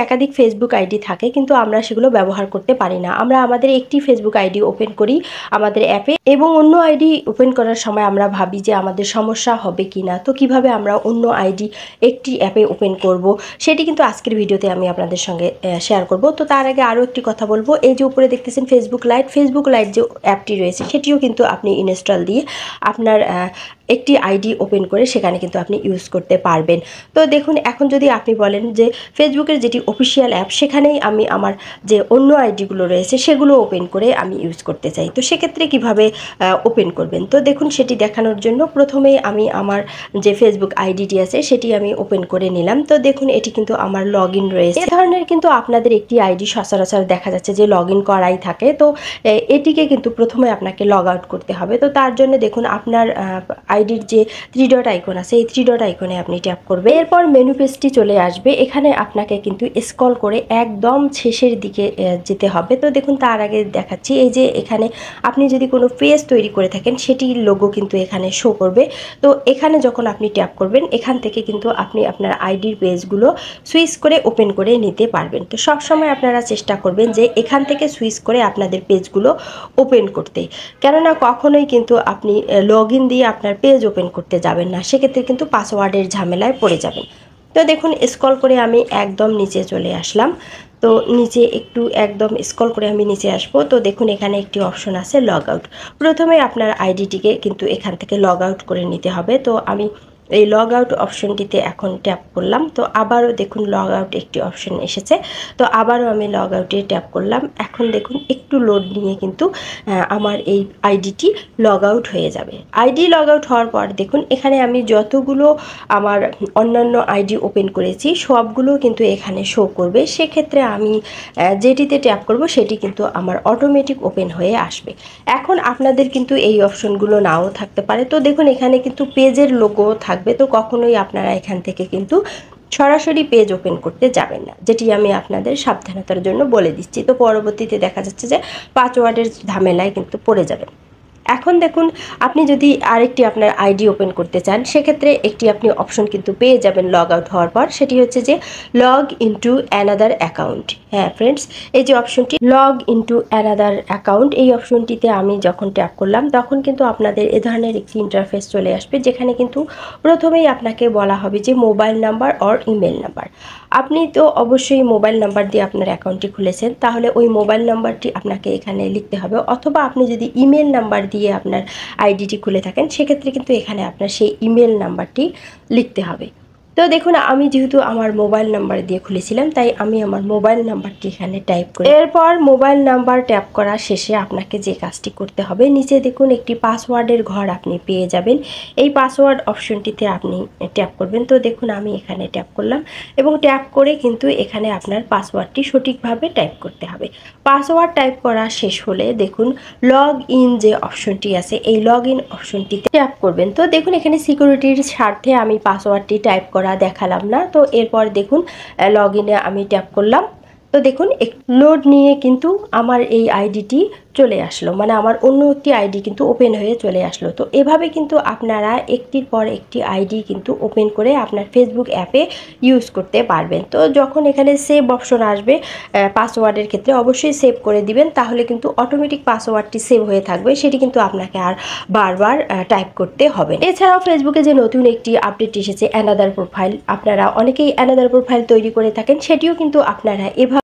একাধিক Facebook ID থাকে কিন্তু আমরা সেগুলো ব্যবহার করতে পারি না। আমরা আমাদের একটি ফেসবুক আইডি ওপেন করি আমাদের অ্যাপে এবং অন্য আইডি ওপেন করার সময় আমরা ভাবি যে আমাদের সমস্যা হবে কি না। তো কিভাবে আমরা অন্য আইডি একটি অ্যাপে ওপেন করব সেটি কিন্তু আজকের ভিডিওতে আমি আপনাদের সঙ্গে শেয়ার করব। তো তার আগে আরও একটি কথা বলবো, এই যে উপরে দেখতেছেন ফেসবুক লাইট যে অ্যাপটি রয়েছে সেটিও কিন্তু আপনি ইনস্টল দিয়ে আপনার একটি আইডি ওপেন করে সেখানে কিন্তু আপনি ইউজ করতে পারবেন। তো দেখুন, এখন যদি আপনি বলেন যে ফেসবুকের যেটি অফিসিয়াল অ্যাপ সেখানেই আমি আমার যে অন্য আইডিগুলো রয়েছে সেগুলো ওপেন করে আমি ইউজ করতে চাই, তো সেক্ষেত্রে কিভাবে ওপেন করবেন। তো দেখুন, সেটি দেখানোর জন্য প্রথমেই আমি আমার যে ফেসবুক আইডিটি আছে সেটি আমি ওপেন করে নিলাম। তো দেখুন, এটি কিন্তু আমার লগ ইন রয়েছে। এ ধরনের কিন্তু আপনাদের একটি আইডি সচরাচর দেখা যাচ্ছে যে লগ ইন করাই থাকে। তো এটিকে কিন্তু প্রথমে আপনাকে লগ আউট করতে হবে। তো তার জন্য দেখুন, আপনার আইডির যে 3 ডট আইকন আছে এই 3 ডট আইকনে আপনি ট্যাপ করবেন। এরপর মেনু পেজটি চলে আসবে। এখানে আপনাকে কিন্তু স্ক্রল করে একদম শেষের দিকে যেতে হবে। তো দেখুন, তার আগে দেখাচ্ছি, এই যে এখানে আপনি যদি কোনো পেজ তৈরি করে থাকেন সেটির লোগো কিন্তু এখানে শো করবে। তো এখানে যখন আপনি ট্যাপ করবেন এখান থেকে কিন্তু আপনি আপনার আইডির পেজগুলো সুইচ করে ওপেন করে নিতে পারবেন। তো সবসময় আপনারা চেষ্টা করবেন যে এখান থেকে সুইচ করে আপনাদের পেজগুলো ওপেন করতে, কেননা কখনোই কিন্তু আপনি লগ ইন দিয়ে আপনার পেজ ওপেন করতে যাবেন না, সেক্ষেত্রে কিন্তু পাসওয়ার্ডের ঝামেলায় পড়ে যাবেন। তো দেখুন, স্ক্রল করে আমি একদম নিচে চলে আসলাম। তো নিচে একটু একদম স্ক্রল করে আমি নিচে আসবো। তো দেখুন, এখানে একটি অপশন আছে লগ আউট। প্রথমে আপনার আইডিটিকে কিন্তু এখান থেকে লগ আউট করে নিতে হবে। তো আমি এই লগ আউট অপশনটিতে এখন ট্যাপ করলাম। তো আবারও দেখুন লগ আউট একটি অপশন এসেছে। তো আবারও আমি লগ আউটে ট্যাপ করলাম। এখন দেখুন একটু লোড নিয়ে কিন্তু আমার এই আইডিটি লগ আউট হয়ে যাবে। আইডি লগ আউট হওয়ার পর দেখুন, এখানে আমি যতগুলো আমার অন্যান্য আইডি ওপেন করেছি সবগুলো কিন্তু এখানে শো করবে। সেক্ষেত্রে আমি যেটিতে ট্যাপ করব সেটি কিন্তু আমার অটোমেটিক ওপেন হয়ে আসবে। এখন আপনাদের কিন্তু এই অপশনগুলো নাও থাকতে পারে। তো দেখুন, এখানে কিন্তু পেজের লোগো থাকবে। তো কখনোই আপনারা এখান থেকে কিন্তু সরাসরি পেজ ওপেন করতে যাবেন না, যেটি আমি আপনাদের সাবধানতার জন্য বলে দিচ্ছি। তো পরবর্তীতে দেখা যাচ্ছে যে পাসওয়ার্ডের ঝামেলায় কিন্তু পড়ে যাবেন। এখন দেখুন, আপনি যদি আরেকটি আপনার আইডি ওপেন করতে চান সেক্ষেত্রে একটি আপনি অপশন কিন্তু পেয়ে যাবেন লগ আউট হওয়ার পর, সেটি হচ্ছে যে লগ ইনটু অ্যানাদার অ্যাকাউন্ট। হ্যাঁ ফ্রেন্ডস, এই যে অপশনটি লগ ইনটু অ্যানাদার অ্যাকাউন্ট, এই অপশনটিতে আমি যখন ট্যাপ করলাম তখন কিন্তু আপনাদের এ ধরনের একটি ইন্টারফেস চলে আসবে, যেখানে কিন্তু প্রথমেই আপনাকে বলা হবে যে mobile number or email number. আপনি তো অবশ্যই মোবাইল নাম্বার দিয়ে আপনার অ্যাকাউন্টটি খুলেছেন, তাহলে ওই মোবাইল নাম্বারটি আপনাকে এখানে লিখতে হবে। অথবা আপনি যদি ইমেল নাম্বার দিয়ে আপনার আইডিটি খুলে থাকেন সেক্ষেত্রে কিন্তু এখানে আপনার সেই ইমেল নাম্বারটি লিখতে হবে। তো দেখুন, আমি যেহেতু আমার মোবাইল নাম্বার দিয়ে খুলেছিলাম তাই আমি আমার মোবাইল নাম্বারটি এখানে টাইপ করি। এরপর মোবাইল নাম্বার ট্যাপ করা শেষে আপনাকে যে কাজটি করতে হবে, নিচে দেখুন একটি পাসওয়ার্ডের ঘর আপনি পেয়ে যাবেন। এই পাসওয়ার্ড অপশনটিতে আপনি ট্যাপ করবেন। তো দেখুন, আমি এখানে ট্যাপ করলাম এবং ট্যাপ করে কিন্তু এখানে আপনার পাসওয়ার্ডটি সঠিকভাবে টাইপ করতে হবে। পাসওয়ার্ড টাইপ করা শেষ হলে দেখুন লগ ইন যে অপশনটি আছে এই লগ ইন অপশনটিতে ট্যাপ করবেন। তো দেখুন, এখানে সিকিউরিটির স্বার্থে আমি পাসওয়ার্ডটি টাইপ করা দেখালাম না। তো এরপর দেখুন লগ ইনে আমি ট্যাপ করলাম। তো দেখুন লোড নিয়ে কিন্তু আমার এই আইডিটি চলে আসলো, মানে আমার অন্য একটি আইডি কিন্তু ওপেন হয়ে চলে আসলো। তো এভাবে কিন্তু আপনারা একটির পর একটি আইডি কিন্তু ওপেন করে আপনার ফেসবুক অ্যাপে ইউজ করতে পারবেন। তো যখন এখানে সেভ অপশন আসবে পাসওয়ার্ডের ক্ষেত্রে অবশ্যই সেভ করে দিবেন, তাহলে কিন্তু অটোমেটিক পাসওয়ার্ডটি সেভ হয়ে থাকবে, সেটি কিন্তু আপনাকে আর বারবার টাইপ করতে হবে। এছাড়াও ফেসবুকে যে নতুন একটি আপডেট এসেছে অ্যানাদার প্রোফাইল, আপনারা অনেকেই অ্যানাদার প্রোফাইল তৈরি করে থাকেন, সেটিও কিন্তু আপনারা এভাবে